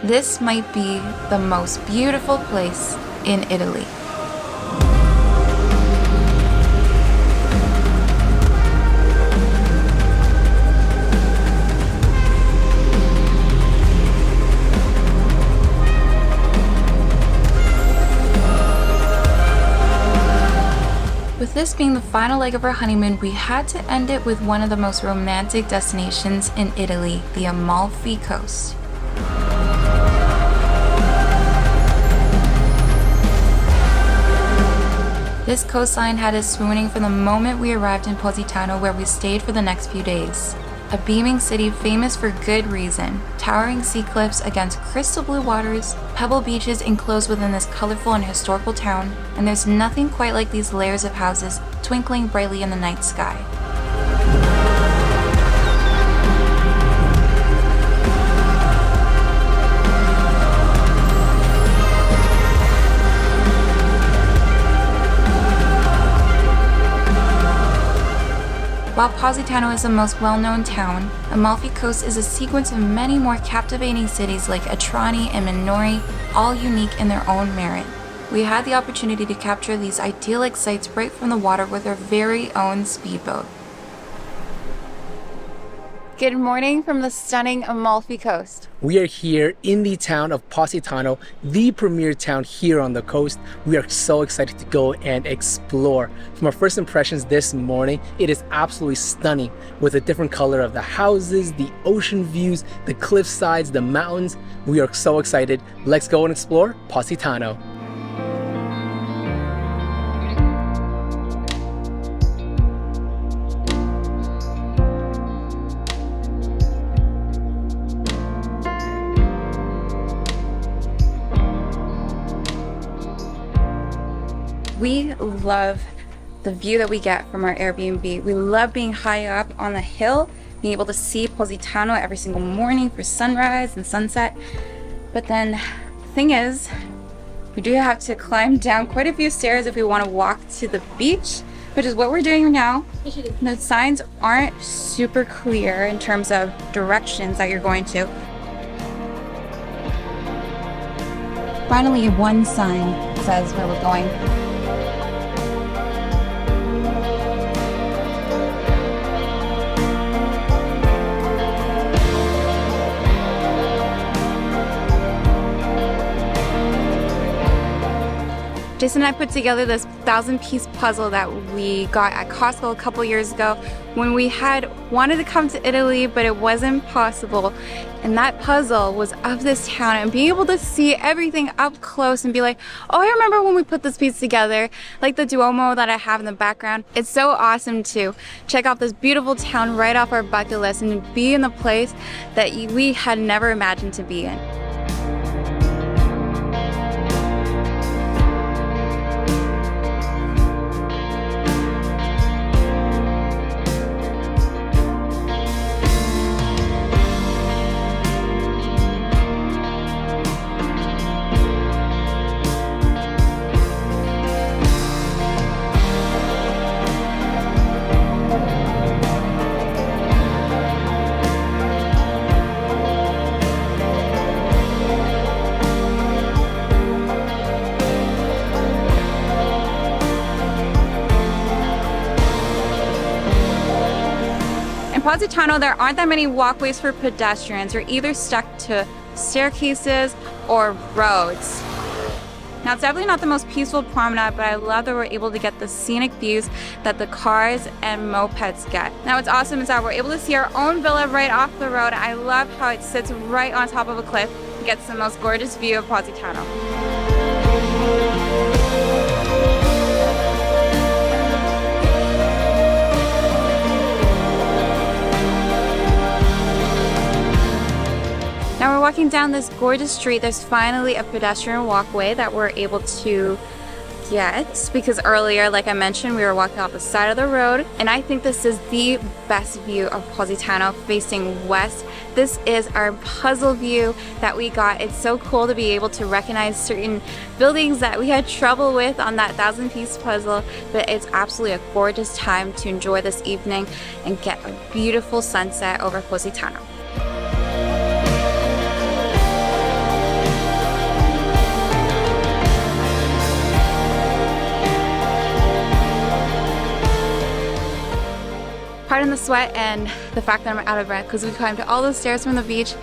This might be the most beautiful place in Italy. With this being the final leg of our honeymoon, we had to end it with one of the most romantic destinations in Italy, the Amalfi Coast. This coastline had us swooning from the moment we arrived in Positano, where we stayed for the next few days. A beaming city famous for good reason, towering sea cliffs against crystal blue waters, pebble beaches enclosed within this colorful and historical town, and there's nothing quite like these layers of houses twinkling brightly in the night sky. While Positano is the most well-known town, Amalfi Coast is a sequence of many more captivating cities like Atrani and Minori, all unique in their own merit. We had the opportunity to capture these idyllic sights right from the water with our very own speedboat. Good morning from the stunning Amalfi Coast. We are here in the town of Positano, the premier town here on the coast. We are so excited to go and explore. From our first impressions this morning, it is absolutely stunning with the different color of the houses, the ocean views, the cliff sides, the mountains. We are so excited. Let's go and explore Positano. We love the view that we get from our Airbnb. We love being high up on the hill, being able to see Positano every single morning for sunrise and sunset. But then the thing is, we do have to climb down quite a few stairs if we want to walk to the beach, which is what we're doing now. The signs aren't super clear in terms of directions that you're going to. Finally, one sign says where we're going. Jason and I put together this 1,000-piece puzzle that we got at Costco a couple years ago when we had wanted to come to Italy, but it wasn't possible. And that puzzle was of this town, and being able to see everything up close and be like, oh, I remember when we put this piece together, like the Duomo that I have in the background. It's so awesome to check out this beautiful town right off our bucket list and be in the place that we had never imagined to be in. Positano, there aren't that many walkways for pedestrians. You're either stuck to staircases or roads. Now, it's definitely not the most peaceful promenade, but I love that we're able to get the scenic views that the cars and mopeds get. Now, what's awesome is that we're able to see our own villa right off the road. I love how it sits right on top of a cliff and gets the most gorgeous view of Positano. Now we're walking down this gorgeous street. There's finally a pedestrian walkway that we're able to get because earlier, like I mentioned, we were walking off the side of the road, and I think this is the best view of Positano facing west. This is our puzzle view that we got. It's so cool to be able to recognize certain buildings that we had trouble with on that 1,000-piece puzzle, but it's absolutely a gorgeous time to enjoy this evening and get a beautiful sunset over Positano. the sweat and the fact that I'm out of breath because we climbed all those stairs from the beach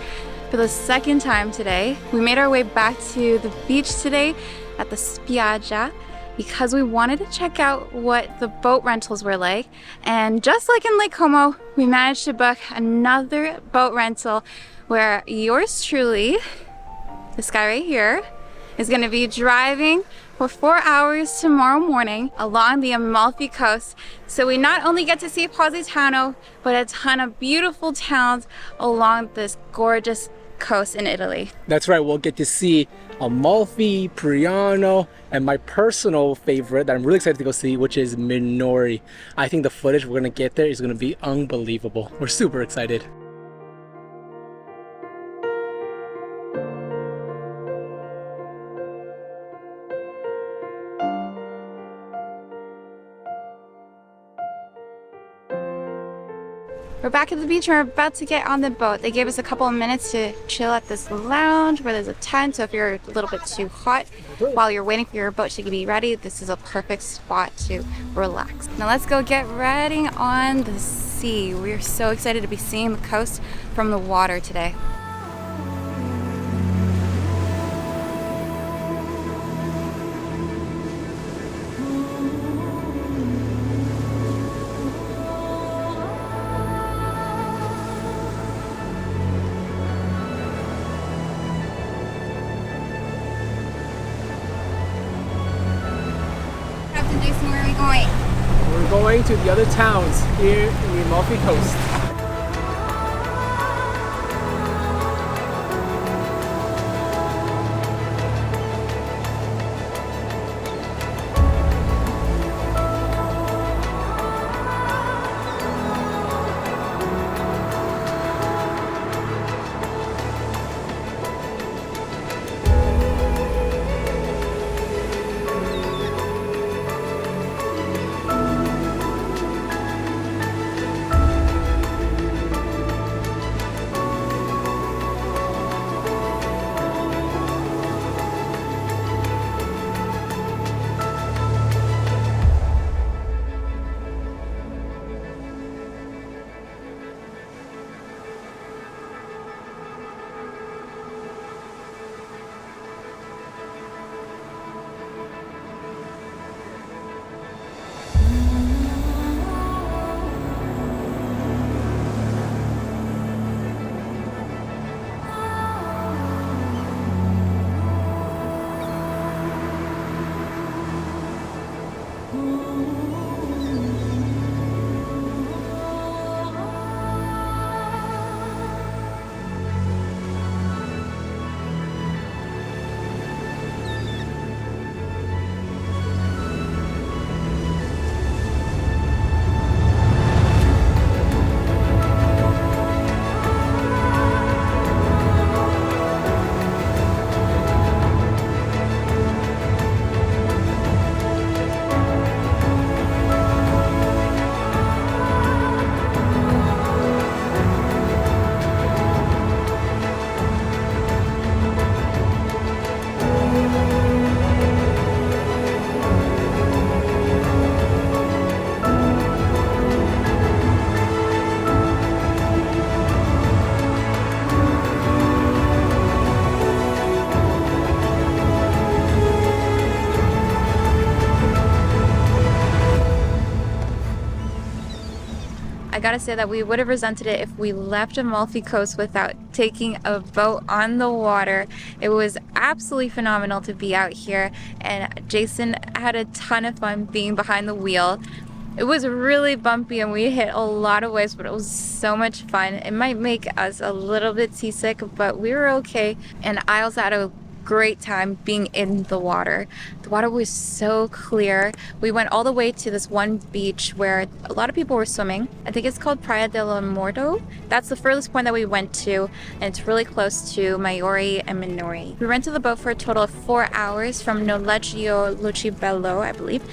for the second time today. We made our way back to the beach today at the spiaggia because we wanted to check out what the boat rentals were like. And just like in Lake Como, we managed to book another boat rental where yours truly, this guy right here, is going to be driving for 4 hours tomorrow morning along the Amalfi Coast. So we not only get to see Positano, but a ton of beautiful towns along this gorgeous coast in Italy. That's right, we'll get to see Amalfi, Praiano, and my personal favorite that I'm really excited to go see, which is Minori. I think the footage we're gonna get there is gonna be unbelievable. We're super excited. We're back at the beach and we're about to get on the boat. They gave us a couple of minutes to chill at this lounge where there's a tent, so if you're a little bit too hot while you're waiting for your boat to be ready, this is a perfect spot to relax. Now let's go get ready on the sea. We're so excited to be seeing the coast from the water today. Jason, where are we going? We're going to the other towns here in the Amalfi Coast. I gotta say that we would have resented it if we left Amalfi Coast without taking a boat on the water. It was absolutely phenomenal to be out here, and Jason had a ton of fun being behind the wheel. It was really bumpy and we hit a lot of waves, but it was so much fun. It might make us a little bit seasick, but we were okay, and I also had a great time being in the water. The water was so clear. We went all the way to this one beach where a lot of people were swimming. I think it's called Praia del Morto. That's the furthest point that we went to, and it's really close to Minori and Minori. We rented the boat for a total of 4 hours from Noleggio Lucibello, I believe.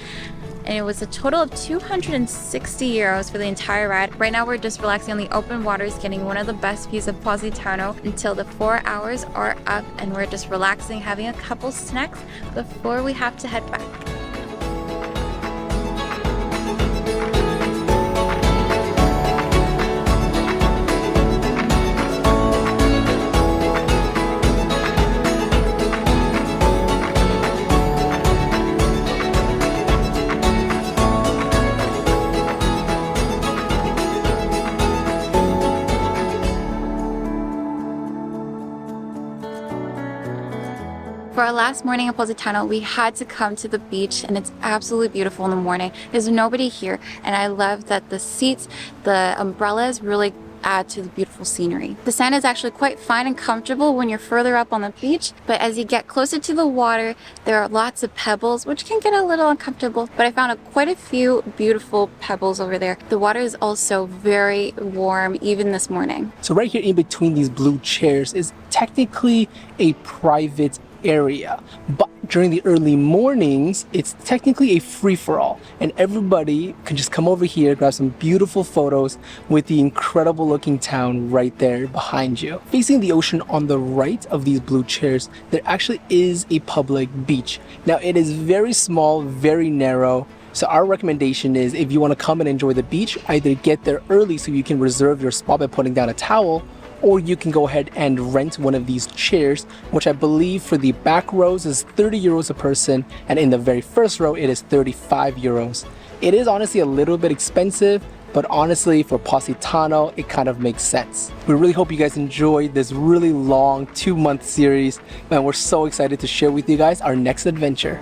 And it was a total of 260 euros for the entire ride. Right now we're just relaxing on the open waters, getting one of the best views of Positano until the 4 hours are up, and we're just relaxing, having a couple snacks before we have to head back. For our last morning in Positano, we had to come to the beach, and it's absolutely beautiful in the morning. There's nobody here, and I love that the seats, the umbrellas really add to the beautiful scenery. The sand is actually quite fine and comfortable when you're further up on the beach, but as you get closer to the water, there are lots of pebbles, which can get a little uncomfortable, but I found quite a few beautiful pebbles over there. The water is also very warm, even this morning. So right here in between these blue chairs is technically a private area, but during the early mornings it's technically a free-for-all, and everybody can just come over here, grab some beautiful photos with the incredible looking town right there behind you. Facing the ocean on the right of these blue chairs, there actually is a public beach. Now it is very small, very narrow, so our recommendation is, if you want to come and enjoy the beach, either get there early so you can reserve your spot by putting down a towel, or you can go ahead and rent one of these chairs, which I believe for the back rows is 30 euros a person, and in the very first row it is 35 euros. It is honestly a little bit expensive, but honestly for Positano it kind of makes sense. We really hope you guys enjoyed this really long 2-month series, and we're so excited to share with you guys our next adventure.